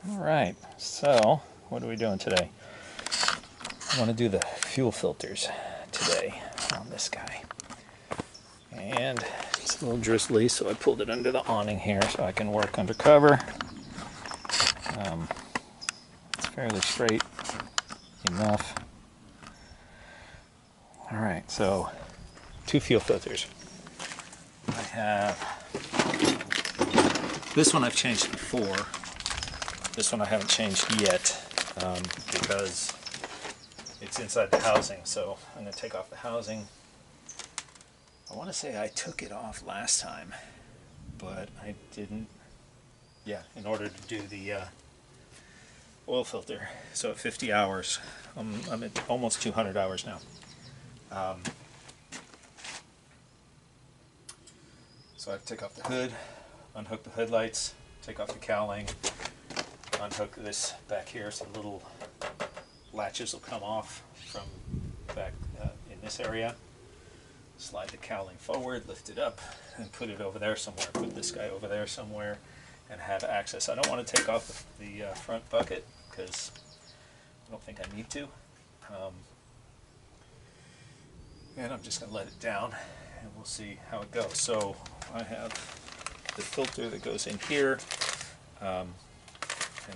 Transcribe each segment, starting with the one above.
Alright, so what are we doing today? I want to do the fuel filters today on this guy. And it's a little drizzly, so I pulled it under the awning here so I can work under cover. It's fairly straight enough. Alright, so 2 fuel filters. I have this one I've changed before. This one I haven't changed yet because it's inside the housing, so I'm going to take off the housing. I want to say I took it off last time, but I didn't. Yeah, in order to do the oil filter. So at 50 hours, I'm at almost 200 hours now. So I have to take off the hood, unhook the headlights, take off the cowling, unhook this back here so the little latches will come off from back in this area. Slide the cowling forward, lift it up, and put it over there somewhere. Put this guy over there somewhere and have access. I don't want to take off the front bucket because I don't think I need to. And I'm just going to let it down and we'll see how it goes. So I have the filter that goes in here and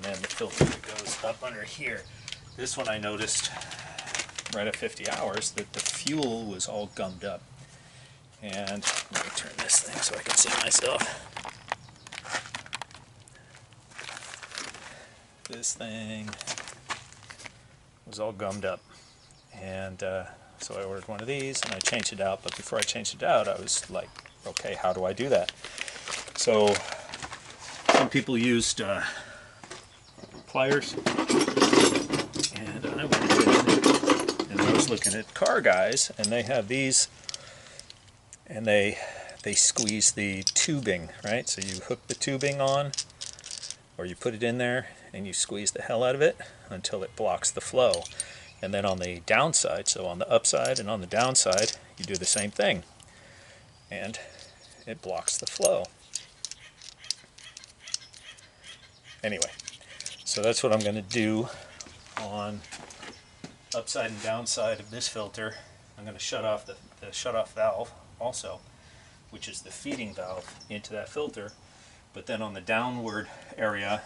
then the filter that goes up under here. This one I noticed right at 50 hours that the fuel was all gummed up. And let me turn this thing so I can see myself. This thing was all gummed up. And so I ordered one of these and I changed it out. But before I changed it out, I was like, okay, how do I do that? So some people used pliers. And I went with, and I was looking at car guys, and they have these, and they squeeze the tubing, right? So you hook the tubing on, or you put it in there, and you squeeze the hell out of it until it blocks the flow. And then on the downside, so on the upside and on the downside, you do the same thing, and it blocks the flow. Anyway, so that's what I'm going to do on upside and downside of this filter. I'm going to shut off the shut-off valve also, which is the feeding valve into that filter. But then on the downward area,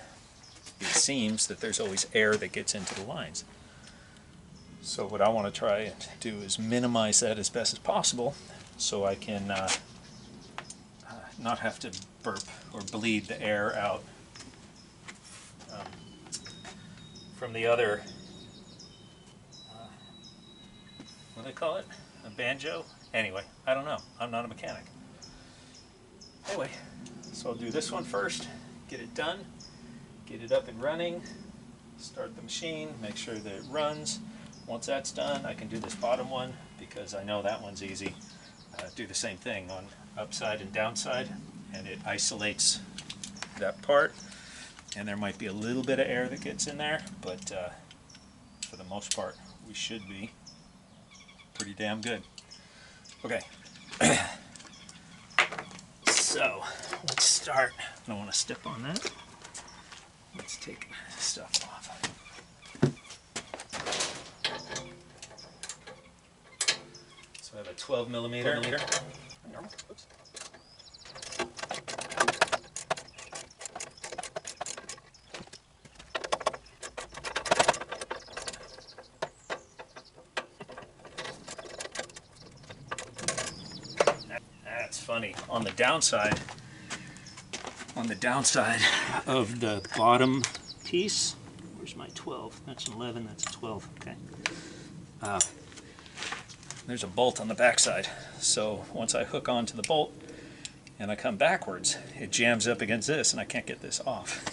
it seems that there's always air that gets into the lines. So what I want to try and do is minimize that as best as possible so I can not have to burp or bleed the air out from the other, what do they call it? A banjo? Anyway, I don't know. I'm not a mechanic. Anyway, so I'll do this one first, get it done, get it up and running, start the machine, make sure that it runs. Once that's done, I can do this bottom one because I know that one's easy. Do the same thing on upside and downside, and it isolates that part. And there might be a little bit of air that gets in there, but for the most part, we should be pretty damn good. Okay, so let's start. I don't want to step on that. Let's take stuff off. So I have a 12 millimeter. Oops. That's funny. On the downside of the bottom piece, where's my 12? That's an 11, that's a 12, okay. There's a bolt on the backside, so once I hook onto the bolt and I come backwards, it jams up against this and I can't get this off.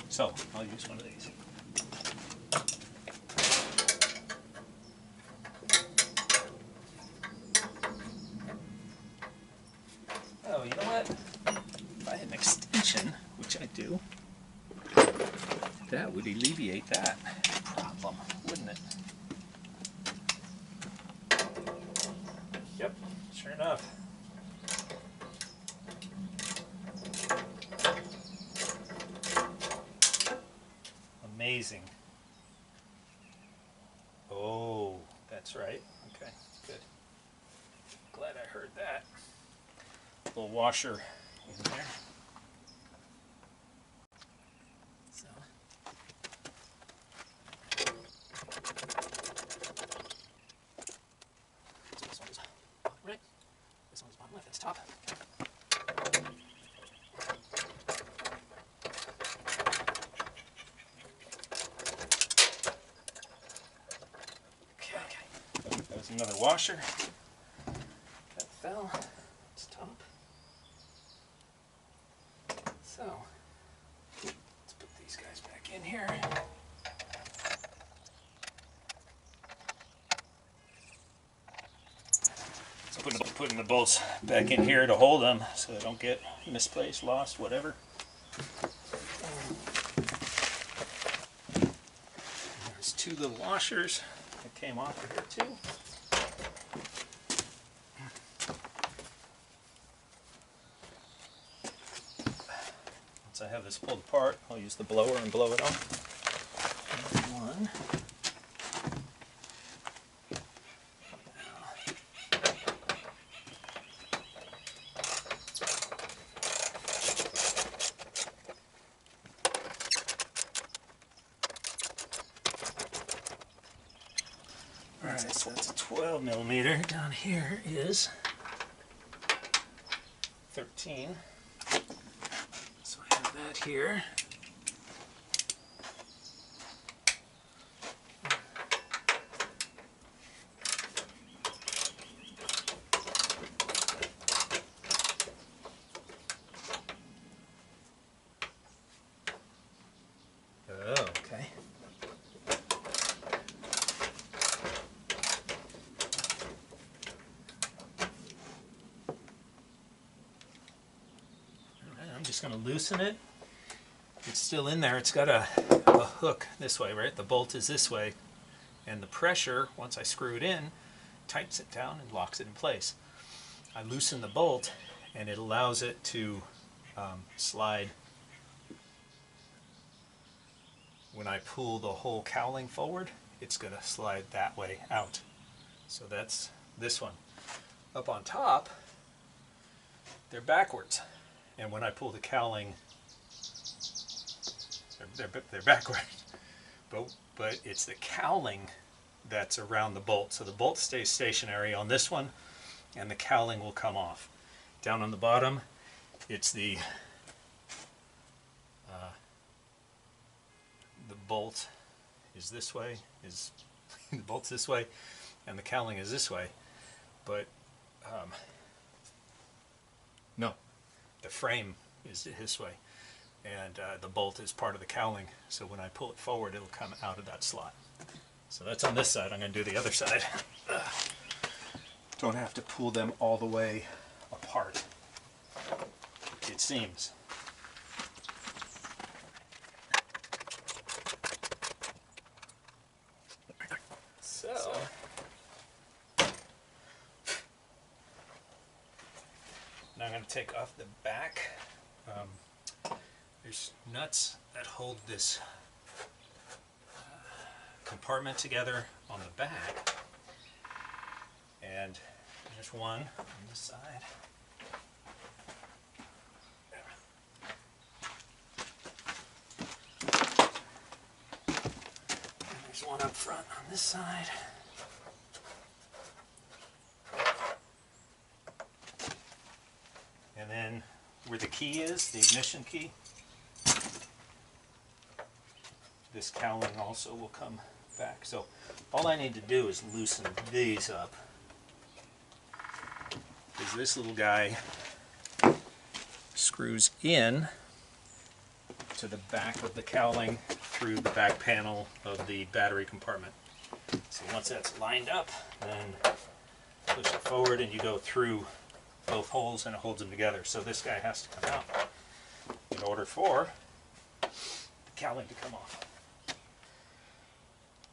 So I'll use one of these. Oh, you know what? If I had an extension, which I do, that would alleviate that problem, wouldn't it? Yep, sure enough. amazing. Oh, that's right. Okay, good. Glad I heard that. Little washer in there. So. This one's bottom right. This one's bottom left. That's top. Okay. There's another washer. That fell. It's top. So, let's put these guys back in here. So putting the bolts back in here to hold them so they don't get misplaced, lost, whatever. There's two little washers that came off of here too. Once I have this pulled apart, I'll use the blower and blow it off. There's one. Alright, so that's a 12 millimeter. Down here is 13. So I have that here. Oh, okay. I'm just going to loosen it. It's still in there. It's got a hook this way, right? The bolt is this way, and the pressure, once I screw it in, tightens it down and locks it in place. I loosen the bolt, and it allows it to slide. When I pull the whole cowling forward, it's going to slide that way out. So that's this one. Up on top, they're backwards. And when I pull the cowling, they're backwards. But it's the cowling that's around the bolt. So the bolt stays stationary on this one, and the cowling will come off. Down on the bottom, it's the bolt is this way, the bolt's this way, and the cowling is this way. But no, the frame is this way, and the bolt is part of the cowling. So when I pull it forward, it'll come out of that slot. So that's on this side. I'm going to do the other side. Don't have to pull them all the way apart, it seems. So now I'm going to take off the back. There's nuts that hold this compartment together on the back, and there's one on this side. And there's one up front on this side. And then where the key is, the ignition key, this cowling also will come back. So all I need to do is loosen these up. Because this little guy screws in to the back of the cowling through the back panel of the battery compartment. So once that's lined up, then push it forward and you go through both holes and it holds them together. So this guy has to come out in order for the cowling to come off.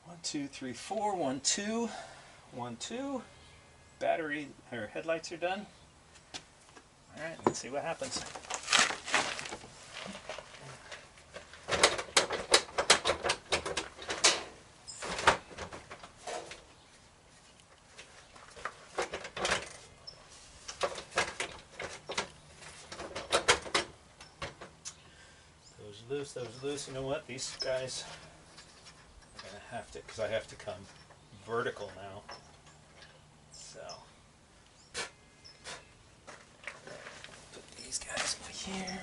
1, 2, 3, 4, 1, 2, 1, 2. Battery or headlights are done. All right, let's see what happens. loose, those are loose. You know what? These guys are going to have to, because I have to come vertical now. So, put these guys over here.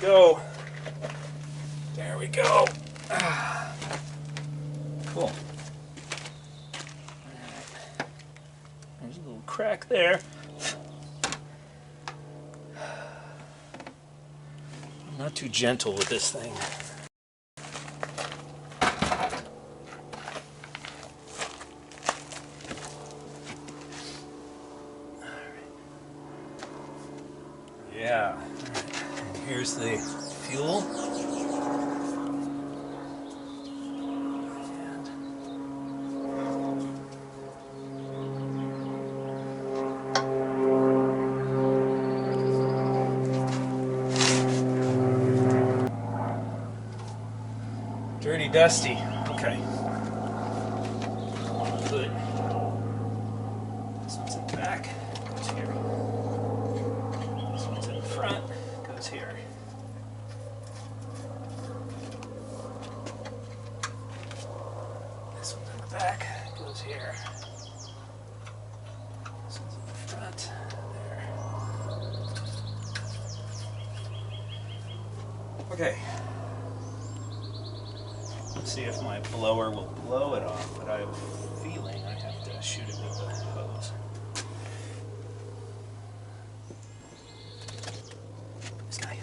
Go. There we go. Cool. All right. There's a little crack there. I'm not too gentle with this thing. All right. Yeah. All right. And here's the fuel. Dirty, dusty. Okay. Good. This one's in the back, goes here. This one's in the front, goes here. This one's in the back, goes here. This one's in the front, there. Okay. Let's see if my blower will blow it off, but I have a feeling I have to shoot it with the hose. This guy.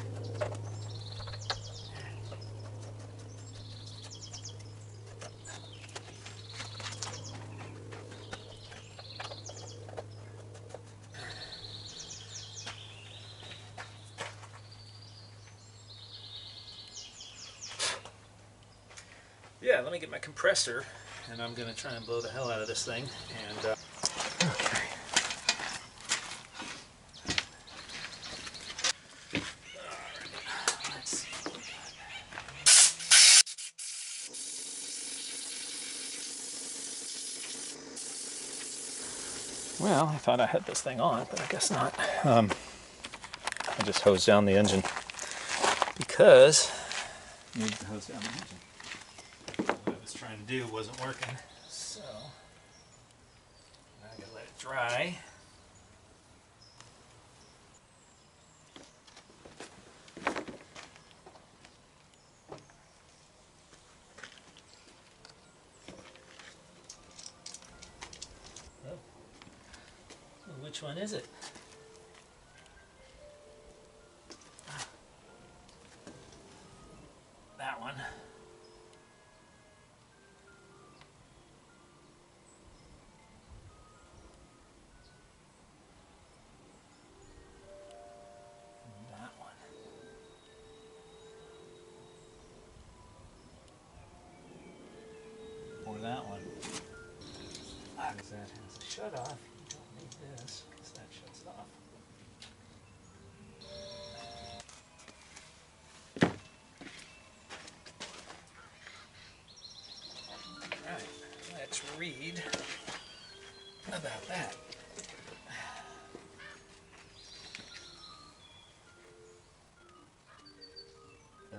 Yeah, let me get my compressor, and I'm going to try and blow the hell out of this thing. And okay. Alright, let's see what we got. Well, I thought I had this thing on, but I guess not. I just hosed down the engine because I needed to hose down the engine. What I was trying to do wasn't working, so now I gotta let it dry. Oh. Well, which one is it? That one. Or that one. Because that has a shut off. You don't need this because that shuts it off. Alright, let's read about that.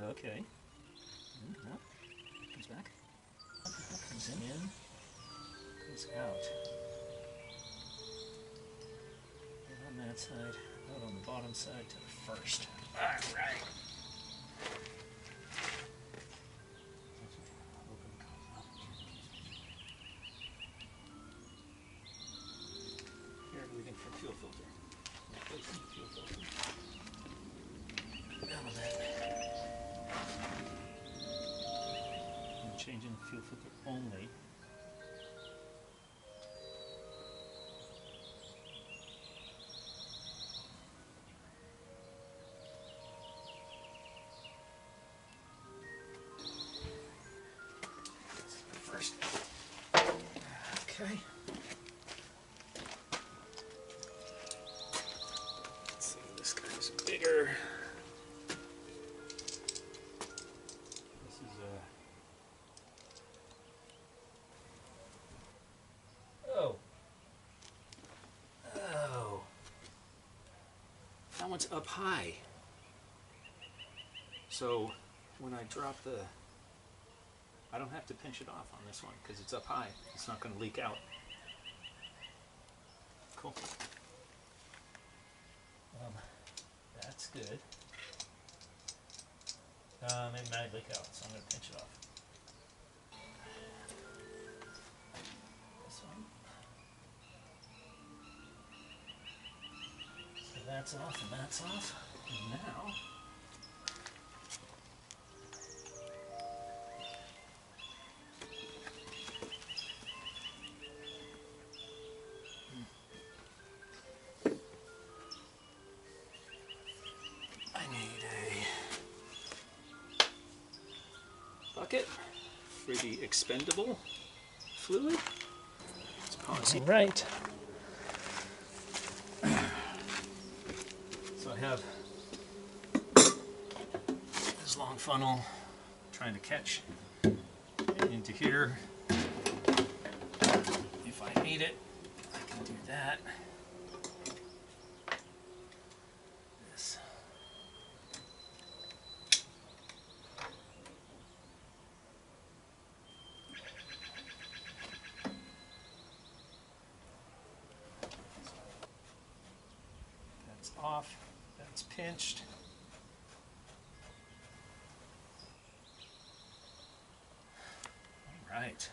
Okay. No, comes back. Comes in, goes out. And on that side, out on the bottom side to the first. Alright. Here, reading for fuel filter. Replacing the fuel filter. Down on that. I'm changing the fuel filter only. That one's up high. So when I drop the, I don't have to pinch it off on this one because it's up high. It's not going to leak out. Cool. That's good. It might leak out, so I'm going to pinch it off. This one. So that's off and that's off. And now, bucket for the expendable fluid. All right. So I have this long funnel trying to catch into here. If I need it, I can do that. This. Off, that's pinched. All right.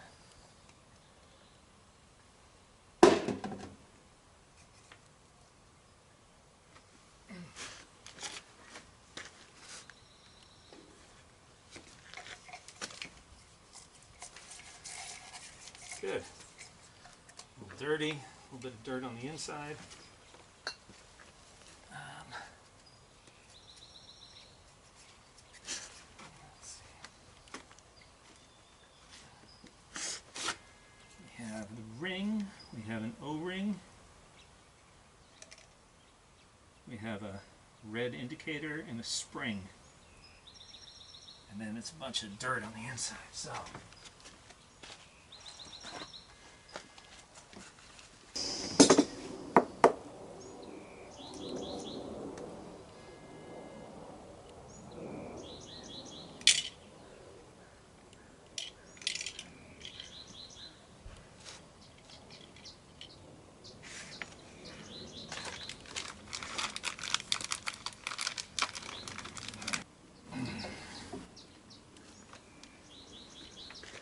Good. A little dirty, a little bit of dirt on the inside. Ring, we have an O-ring, we have a red indicator and a spring, and then it's a bunch of dirt on the inside. So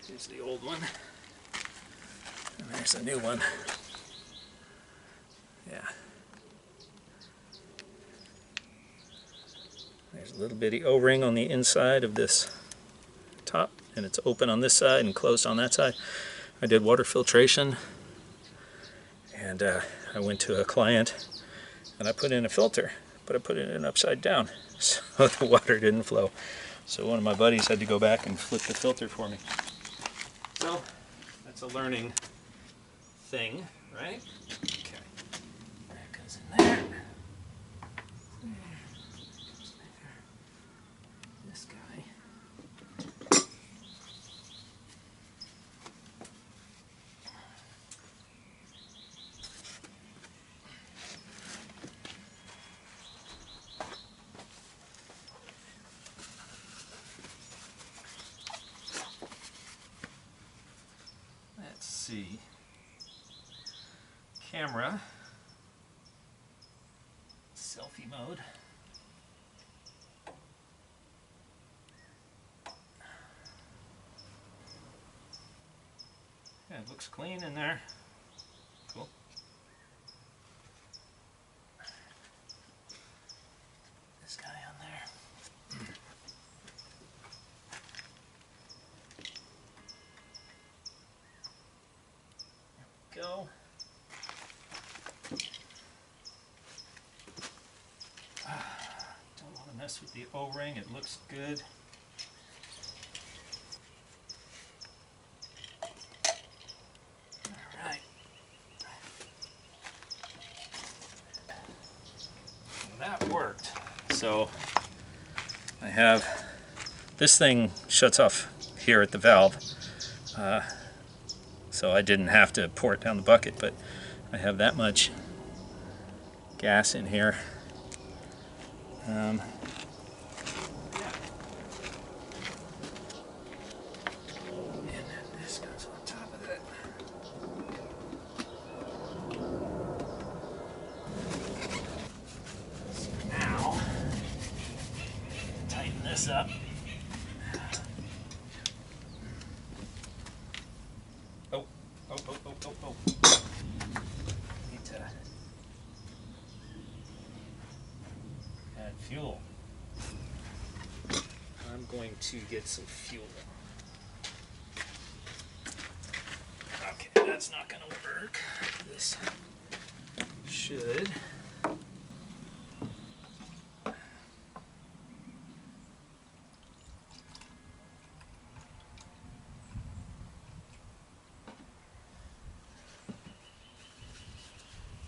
here's the old one, and there's a new one. Yeah. There's a little bitty O-ring on the inside of this top, and it's open on this side and closed on that side. I did water filtration, and I went to a client and I put in a filter, but I put it in upside down so the water didn't flow. So one of my buddies had to go back and flip the filter for me. So that's a learning thing, right? Okay. That goes in there. This guy. Let's see. Camera. Selfie mode. Yeah, it looks clean in there. Cool. This guy on there. There we go. Don't want to mess with the O-ring, it looks good. Alright. That worked. So I have, this thing shuts off here at the valve. So I didn't have to pour it down the bucket, but I have that much gas in here. Yeah. And then this goes on top of that. So now, tighten this up. Oh. Need to add fuel. I'm going to get some fuel. Okay, that's not going to work. This should.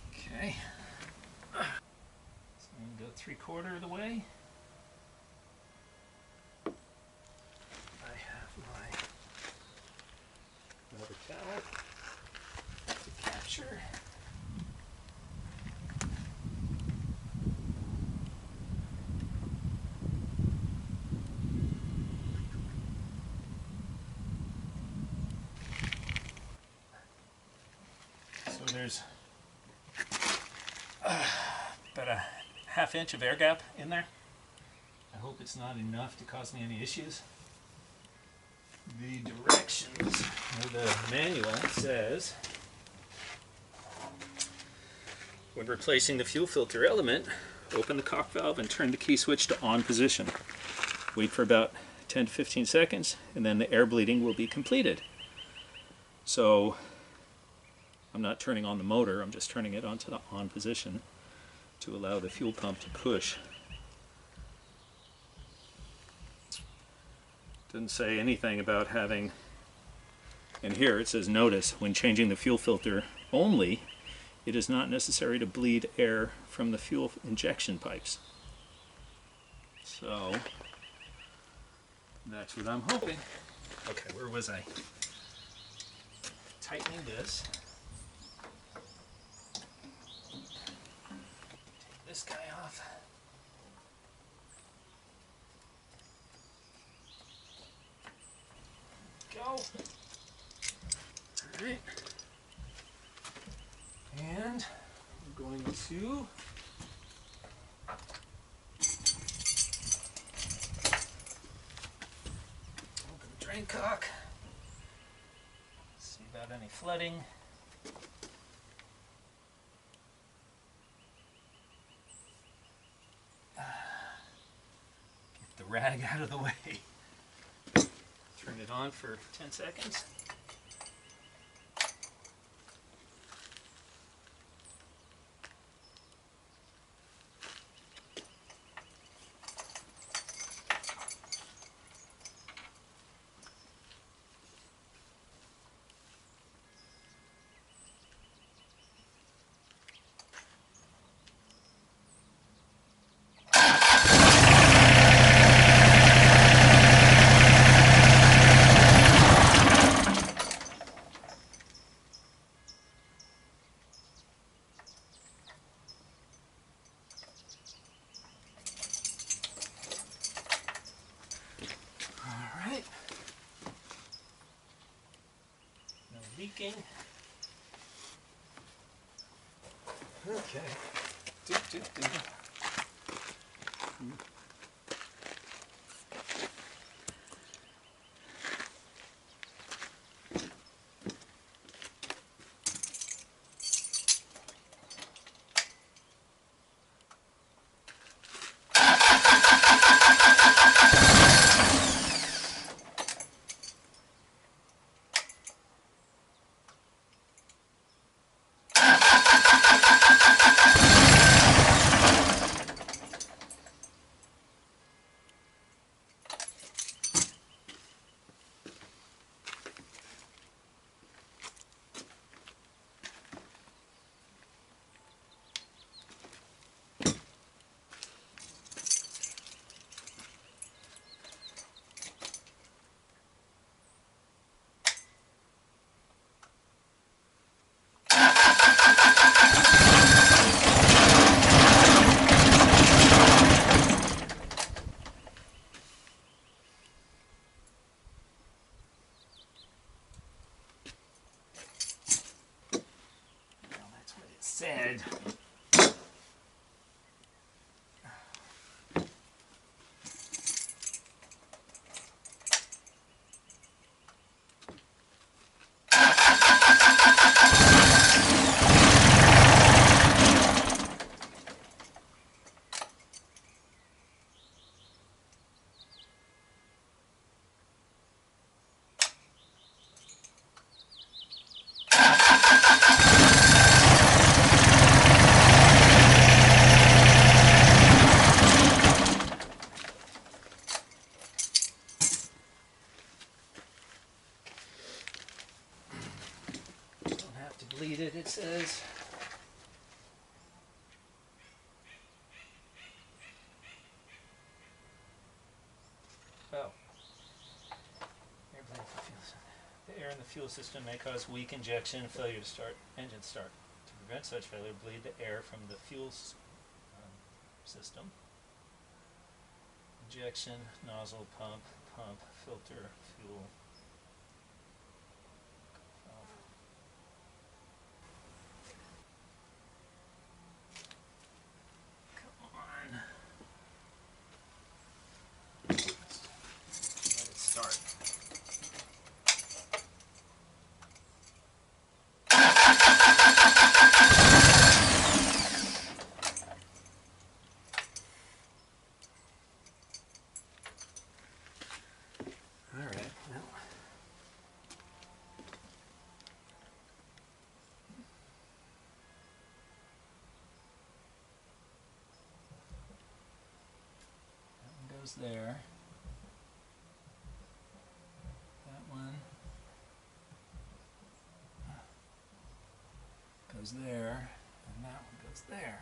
Okay. So I'm going to go 3/4 of the way. I have my rubber towel to capture. So there's about a 1/2 inch of air gap in there. I hope it's not enough to cause me any issues. The directions, or the manual says, when replacing the fuel filter element, open the cock valve and turn the key switch to on position. Wait for about 10 to 15 seconds and then the air bleeding will be completed. So I'm not turning on the motor, I'm just turning it onto the on position to allow the fuel pump to push. Doesn't say anything about having, and here it says notice, when changing the fuel filter only, it is not necessary to bleed air from the fuel injection pipes. So that's what I'm hoping. Okay, where was I? Tightening this. Take this guy off. Go. Alright. And we're going to open the drain cock. See about any flooding. Get the rag out of the way. Turn it on for 10 seconds. Alright. No leaking. Okay. said. Bleed it, it says. Oh. The air in the fuel system may cause weak injection, failure to start, engine start. To prevent such failure, bleed the air from the fuel system. Injection, nozzle, pump, filter, fuel. Start. All right. Well. That one goes there. That one goes there, and that one goes there.